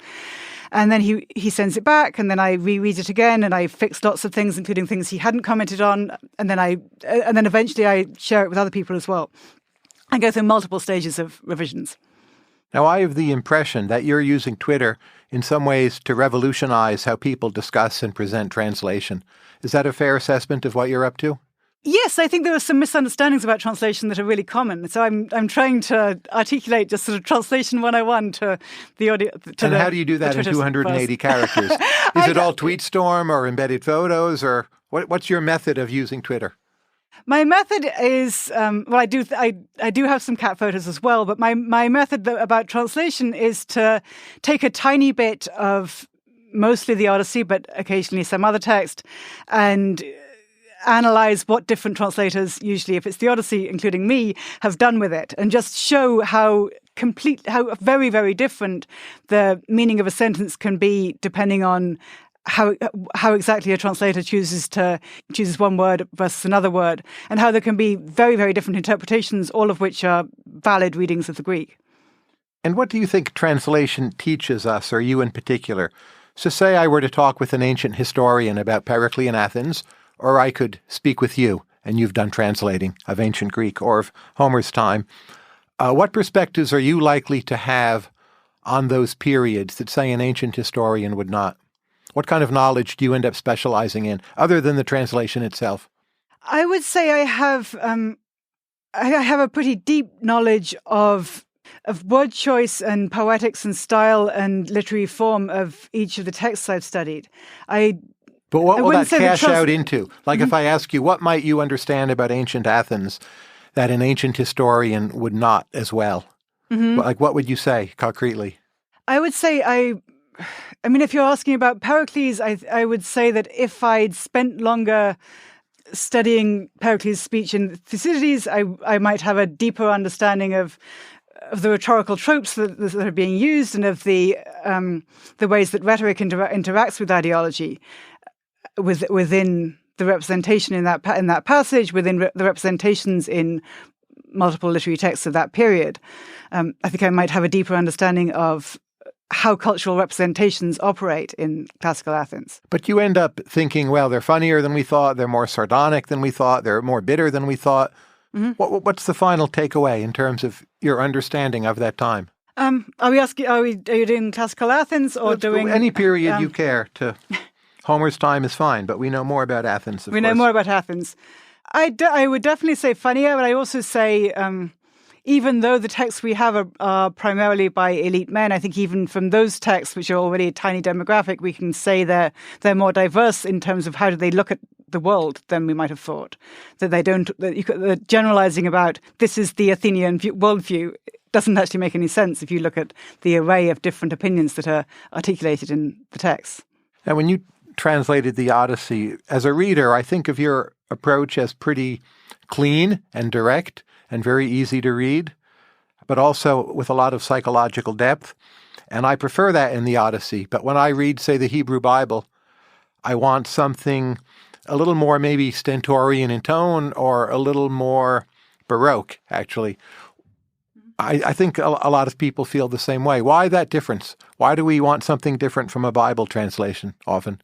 And then he sends it back, and then I reread it again, and I fix lots of things, including things he hadn't commented on, and then eventually I share it with other people as well. I go through multiple stages of revisions. Now, I have the impression that you're using Twitter in some ways to revolutionize how people discuss and present translation. Is that a fair assessment of what you're up to? Yes, I think there are some misunderstandings about translation that are really common. So I'm trying to articulate just sort of translation 101 to the audience. And how do you do that in 280 characters? Is it all TweetStorm or embedded photos, or what's your method of using Twitter? My method is, I do have some cat photos as well, but my method about translation is to take a tiny bit of mostly the Odyssey, but occasionally some other text, and analyze what different translators, usually if it's the Odyssey, including me, have done with it, and just show how very, very different the meaning of a sentence can be depending on how exactly a translator chooses one word versus another word, and how there can be very, very different interpretations, all of which are valid readings of the Greek. And what do you think translation teaches us, or you in particular? So say I were to talk with an ancient historian about Periclean Athens, or I could speak with you, and you've done translating of ancient Greek or of Homer's time. What perspectives are you likely to have on those periods that, say, an ancient historian would not? What kind of knowledge do you end up specializing in, other than the translation itself? I would say I have a pretty deep knowledge of word choice and poetics and style and literary form of each of the texts I've studied. But what will that cash out into? Like if I ask you, what might you understand about ancient Athens that an ancient historian would not as well? Like what would you say concretely? I would say I mean, if you're asking about Pericles, I would say that if I'd spent longer studying Pericles' speech in Thucydides, I might have a deeper understanding of the rhetorical tropes that are being used, and of the ways that rhetoric interacts with ideology within the representation in that passage, within the representations in multiple literary texts of that period. I think I might have a deeper understanding of how cultural representations operate in classical Athens. But you end up thinking, well, they're funnier than we thought, they're more sardonic than we thought, they're more bitter than we thought. What's the final takeaway in terms of your understanding of that time? Are you doing classical Athens or doing any period you care to? Homer's time is fine, but we know more about Athens. We know more about Athens. I would definitely say funnier, but I also say even though the texts we have are primarily by elite men, I think even from those texts, which are already a tiny demographic, we can say they're more diverse in terms of how do they look at the world than we might have thought. The generalizing about this is the Athenian worldview doesn't actually make any sense if you look at the array of different opinions that are articulated in the text. And when you translated the Odyssey, as a reader, I think of your approach as pretty clean and direct and very easy to read, but also with a lot of psychological depth. And I prefer that in the Odyssey. But when I read, say, the Hebrew Bible, I want something a little more maybe stentorian in tone, or a little more Baroque, actually. I think a lot of people feel the same way. Why that difference? Why do we want something different from a Bible translation often?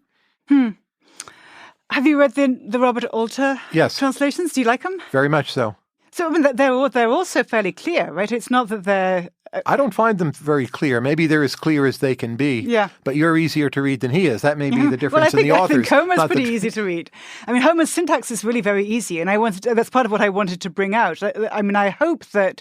Have you read the Robert Alter translations? Do you like them? Very much so. So I mean, they're also fairly clear, right? It's not that they're... I don't find them very clear. Maybe they're as clear as they can be. Yeah. But you're easier to read than he is. That may be the difference in the authors. I think Homer's pretty easy to read. I mean, Homer's syntax is really very easy, and that's part of what I wanted to bring out. I mean, I hope that,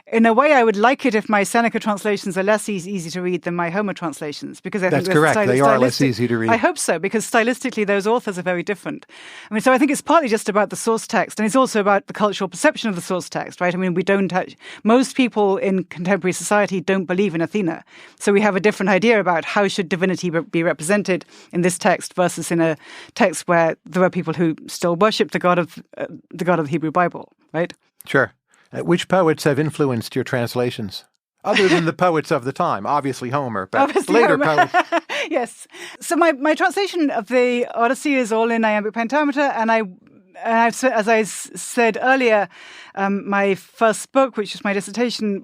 in a way, I would like it if my Seneca translations are less easy to read than my Homer translations, because I think that's correct. They are less easy to read. I hope so, because stylistically, those authors are very different. I mean, so I think it's partly just about the source text, and it's also about the cultural perception of the source text, right? I mean, most people in contemporary society don't believe in Athena. So we have a different idea about how should divinity be represented in this text versus in a text where there are people who still worship the God of the Hebrew Bible, right? Sure. Which poets have influenced your translations? Other than the poets of the time, obviously Homer, but later poets. Yes. So my translation of the Odyssey is all in iambic pentameter, and as I said earlier, my first book, which was my dissertation,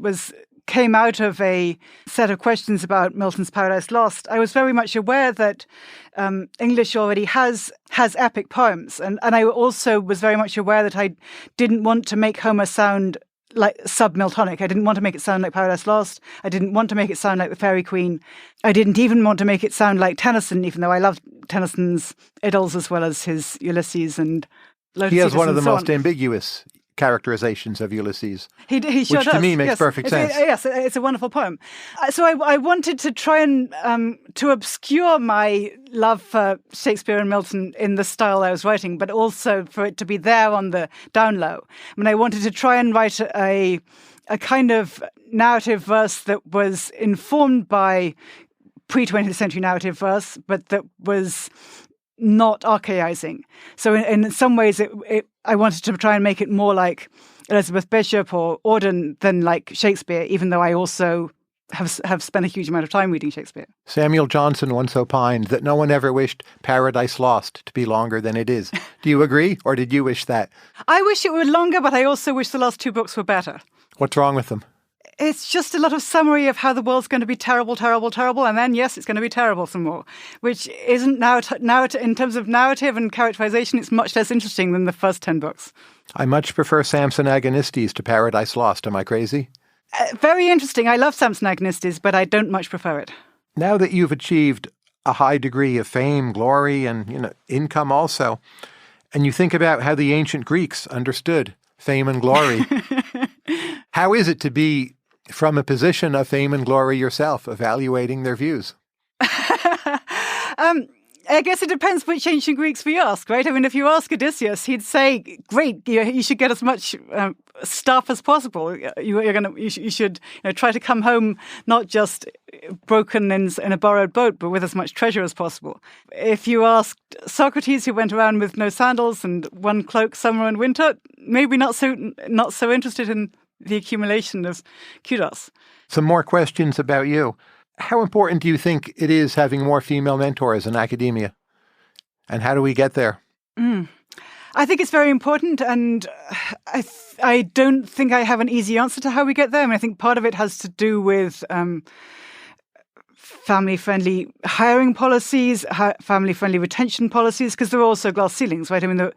came out of a set of questions about Milton's Paradise Lost. I was very much aware that English already has epic poems, and I also was very much aware that I didn't want to make Homer sound like sub-Miltonic. I didn't want to make it sound like Paradise Lost. I didn't want to make it sound like The Fairy Queen. I didn't even want to make it sound like Tennyson, even though I love Tennyson's Idylls as well as his Ulysses and Lotus He has Eaters one of the and so most on. ambiguous characterizations of Ulysses. He sure which does. to me makes Yes. perfect sense. Yes, it's a wonderful poem. So I wanted to try and to obscure my love for Shakespeare and Milton in the style I was writing, but also for it to be there on the down low. I mean, I wanted to try and write a kind of narrative verse that was informed by pre-20th century narrative verse, but that was not archaizing. So in some ways, I wanted to try and make it more like Elizabeth Bishop or Auden than like Shakespeare, even though I also have spent a huge amount of time reading Shakespeare. Samuel Johnson once opined that no one ever wished Paradise Lost to be longer than it is. Do you agree, or did you wish that? I wish it were longer, but I also wish the last two books were better. What's wrong with them? It's just a lot of summary of how the world's going to be terrible, terrible, terrible, and then, yes, it's going to be terrible some more, which isn't in terms of narrative and characterization, it's much less interesting than the first 10 books. I much prefer Samson Agonistes to Paradise Lost. Am I crazy? Very interesting. I love Samson Agonistes, but I don't much prefer it. Now that you've achieved a high degree of fame, glory, and income also, and you think about how the ancient Greeks understood fame and glory, how is it to be from a position of fame and glory yourself, evaluating their views? I guess it depends which ancient Greeks we ask, right? I mean, if you ask Odysseus, he'd say, "Great, you should get as much stuff as possible. You should try to come home not just broken in a borrowed boat, but with as much treasure as possible." If you asked Socrates, who went around with no sandals and one cloak summer and winter, maybe not so interested in the accumulation of kudos. Some more questions about you. How important do you think it is having more female mentors in academia? And how do we get there? I think it's very important, and I don't think I have an easy answer to how we get there. I mean, I think part of it has to do with family-friendly hiring policies, family-friendly retention policies, because there are also glass ceilings, right? I mean,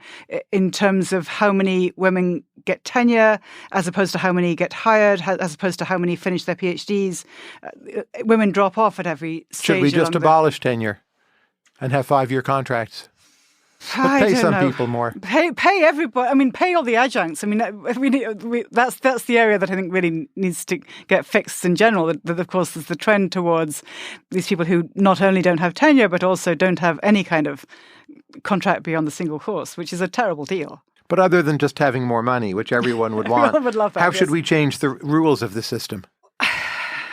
in terms of how many women get tenure, as opposed to how many get hired, as opposed to how many finish their PhDs. Women drop off at every stage. Should we just abolish tenure and have 5-year contracts? But pay some people more. Pay everybody. I mean, pay all the adjuncts. I mean, that's the area that I think really needs to get fixed in general. That of course is the trend towards these people who not only don't have tenure but also don't have any kind of contract beyond the single course, which is a terrible deal. But other than just having more money, which everyone would want, everyone would love that, how should we change the rules of the system?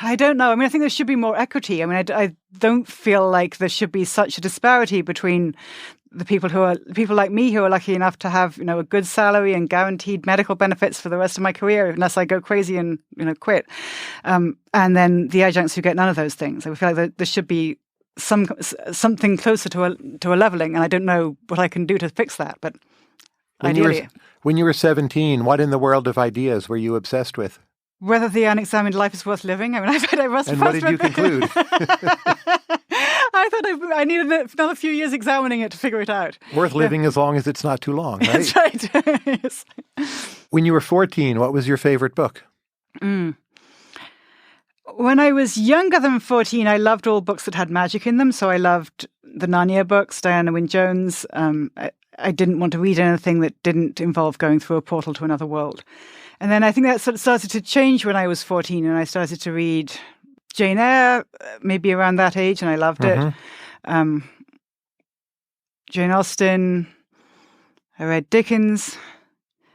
I don't know. I mean, I think there should be more equity. I mean, I don't feel like there should be such a disparity between the people like me who are lucky enough to have, a good salary and guaranteed medical benefits for the rest of my career, unless I go crazy and, quit. And then the adjuncts who get none of those things. I feel like there should be something closer to a leveling, and I don't know what I can do to fix that, but ideally. When you were 17, what in the world of ideas were you obsessed with? Whether the unexamined life is worth living. I mean, And what did you conclude? I thought I needed another few years examining it to figure it out. Worth living as long as it's not too long, right? That's right. Yes. When you were 14, what was your favorite book? When I was younger than 14, I loved all books that had magic in them. So I loved the Narnia books, Diana Wynne Jones. I didn't want to read anything that didn't involve going through a portal to another world. And then I think that sort of started to change when I was 14, and I started to read Jane Eyre, maybe around that age, and I loved it. Jane Austen. I read Dickens.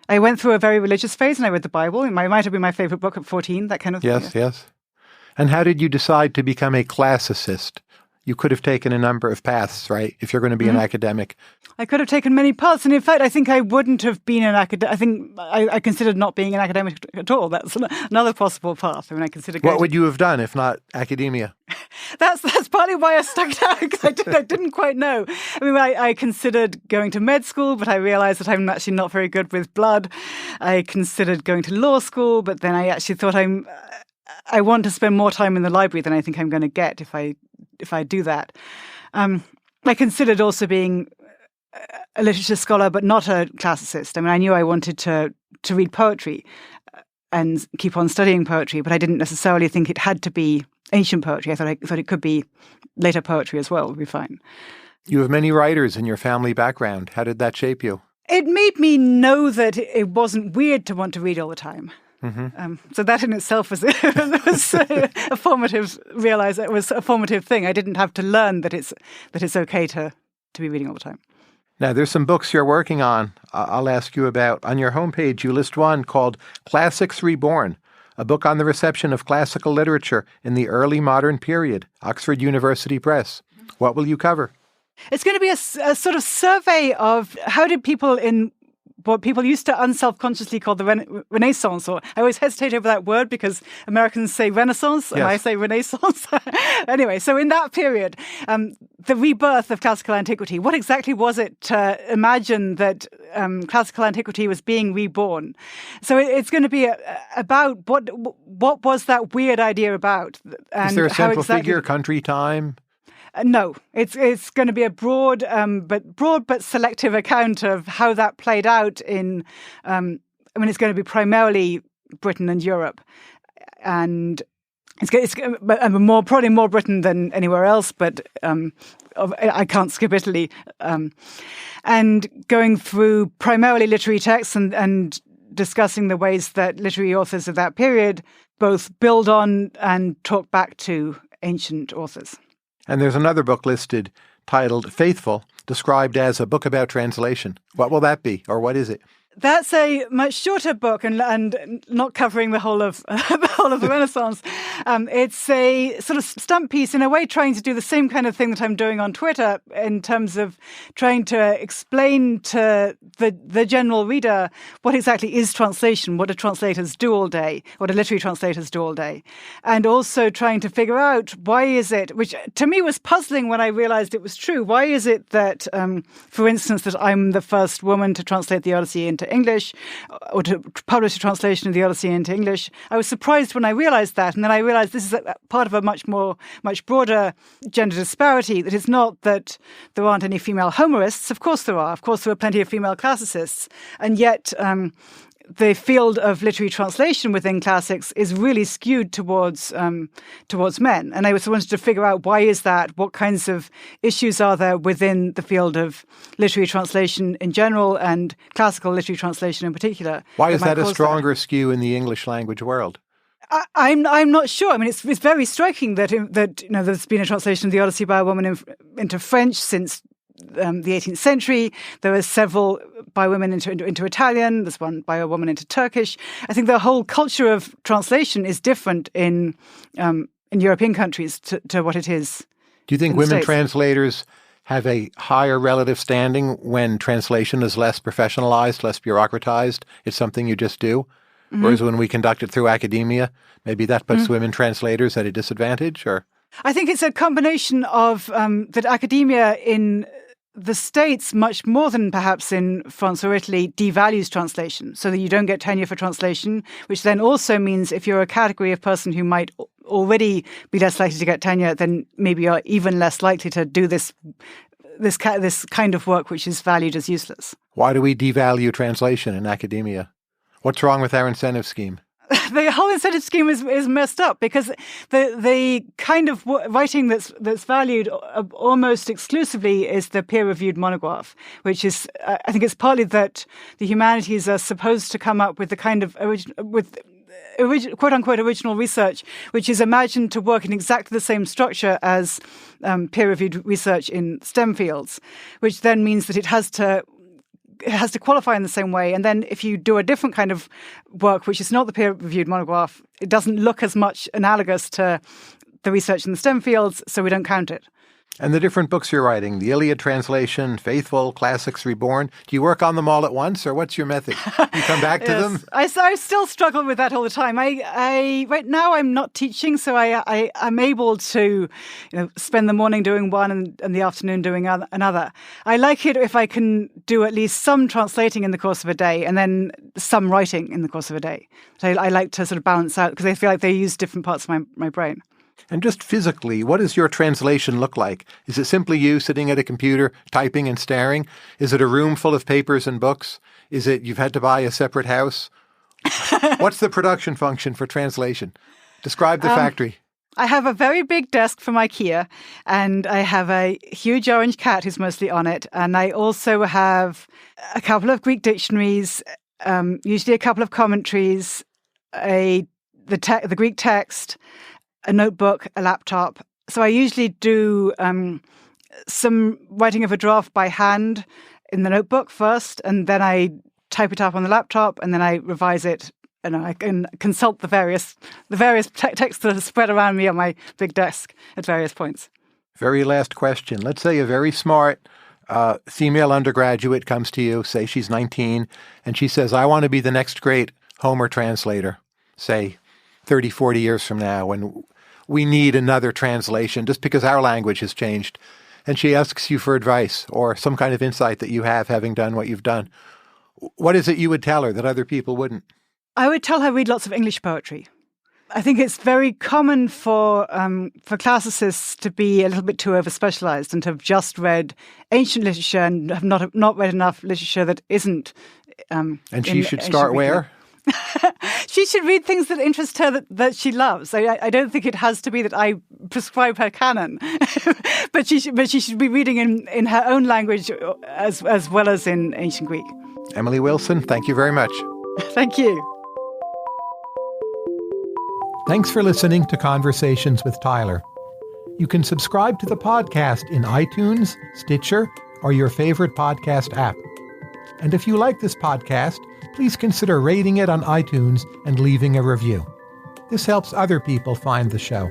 I went through a very religious phase, and I read the Bible. It might have been my favorite book at 14, that kind of thing. Yes. And how did you decide to become a classicist? You could have taken a number of paths, right, if you're going to be an academic. I could have taken many paths. And in fact, I think I wouldn't have been an academic. I think I considered not being an academic at all. That's another possible path. I mean, I considered What would you have done if not academia? That's partly why I stuck it out, because I didn't quite know. I mean, I considered going to med school, but I realized that I'm actually not very good with blood. I considered going to law school, but then I actually thought I want to spend more time in the library than I think I'm going to get if I do that. I considered also being a literature scholar, but not a classicist. I mean, I knew I wanted to read poetry, and keep on studying poetry, but I didn't necessarily think it had to be ancient poetry. I thought it could be later poetry as well, would be fine. You have many writers in your family background. How did that shape you? It made me know that it wasn't weird to want to read all the time. Mm-hmm. So that in itself was a formative. Realize it was a formative thing. I didn't have to learn that it's okay to be reading all the time. Now, there's some books you're working on. I'll ask you about. On your homepage, you list one called Classics Reborn, a book on the reception of classical literature in the early modern period, Oxford University Press. What will you cover? It's going to be a sort of survey of how did people in what people used to unselfconsciously call the Renaissance, or I always hesitate over that word because Americans say Renaissance and I say Renaissance. Anyway, so in that period, the rebirth of classical antiquity, what exactly was it to imagine that classical antiquity was being reborn? So it's going to be about what was that weird idea about? And is there a central figure, country, time? No, it's going to be a broad but selective account of how that played out in. It's going to be primarily Britain and Europe, and it's probably more Britain than anywhere else. But I can't skip Italy, and going through primarily literary texts and discussing the ways that literary authors of that period both build on and talk back to ancient authors. And there's another book listed titled Faithful, described as a book about translation. What will that be, or what is it? That's a much shorter book and not covering the whole of the Renaissance. It's a sort of stump piece, in a way, trying to do the same kind of thing that I'm doing on Twitter in terms of trying to explain to the general reader what exactly is translation, what do translators do all day, what do literary translators do all day, and also trying to figure out why is it, which to me was puzzling when I realized it was true, why is it that, for instance, that I'm the first woman to translate the Odyssey into English, or to publish a translation of the Odyssey into English. I was surprised when I realized that, and then I realized this is part of a much broader gender disparity, that it's not that there aren't any female Homerists. Of course there are. Of course there are plenty of female classicists. And yet the field of literary translation within classics is really skewed towards men. And I also wanted to figure out why is that, what kinds of issues are there within the field of literary translation in general and classical literary translation in particular. Why is that a stronger skew in the English language world? I'm not sure. I mean, it's very striking that there's been a translation of the Odyssey by a woman into French since the 18th century. There are several by women into Italian. There's one by a woman into Turkish. I think the whole culture of translation is different in European countries to what it is. Do you think women translators have a higher relative standing when translation is less professionalized, less bureaucratized? It's something you just do? Mm-hmm. Whereas when we conduct it through academia, maybe that puts women translators at a disadvantage? Or I think it's a combination of that academia in the States, much more than perhaps in France or Italy, devalues translation, so that you don't get tenure for translation, which then also means if you're a category of person who might already be less likely to get tenure, then maybe you're even less likely to do this kind of work which is valued as useless. Why do we devalue translation in academia? What's wrong with our incentive scheme? The whole incentive scheme is messed up because the kind of writing that's valued almost exclusively is the peer-reviewed monograph, which is I think it's partly that the humanities are supposed to come up with the kind of quote-unquote original research, which is imagined to work in exactly the same structure as peer-reviewed research in STEM fields, which then means that it has to qualify in the same way. And then if you do a different kind of work, which is not the peer-reviewed monograph, it doesn't look as much analogous to the research in the STEM fields, so we don't count it. And the different books you're writing, the Iliad translation, Faithful, Classics Reborn, do you work on them all at once, or what's your method? You come back to them? I still struggle with that all the time. I right now I'm not teaching, so I'm able to spend the morning doing one and the afternoon doing another. I like it if I can do at least some translating in the course of a day and then some writing in the course of a day. So I like to sort of balance out because I feel like they use different parts of my brain. And just physically, what does your translation look like? Is it simply you sitting at a computer, typing and staring? Is it a room full of papers and books? Is it you've had to buy a separate house? What's the production function for translation? Describe the factory. I have a very big desk from Ikea, and I have a huge orange cat who's mostly on it. And I also have a couple of Greek dictionaries, usually a couple of commentaries, the Greek text, a notebook, a laptop. So I usually do some writing of a draft by hand in the notebook first, and then I type it up on the laptop, and then I revise it, and I can consult the various texts that are spread around me on my big desk at various points. Very last question. Let's say a very smart female undergraduate comes to you, say she's 19, and she says, I want to be the next great Homer translator, say 30, 40 years from now, when we need another translation just because our language has changed. And she asks you for advice or some kind of insight that you have, having done what you've done. What is it you would tell her that other people wouldn't? I would tell her read lots of English poetry. I think it's very common for classicists to be a little bit too over-specialized and to have just read ancient literature and have not read enough literature that isn't. And she should start where? She should read things that interest her, that she loves. I don't think it has to be that I prescribe her canon, but she should be reading in her own language as well as in ancient Greek. Emily Wilson, thank you very much. Thank you. Thanks for listening to Conversations with Tyler. You can subscribe to the podcast in iTunes, Stitcher, or your favorite podcast app. And if you like this podcast, please consider rating it on iTunes and leaving a review. This helps other people find the show.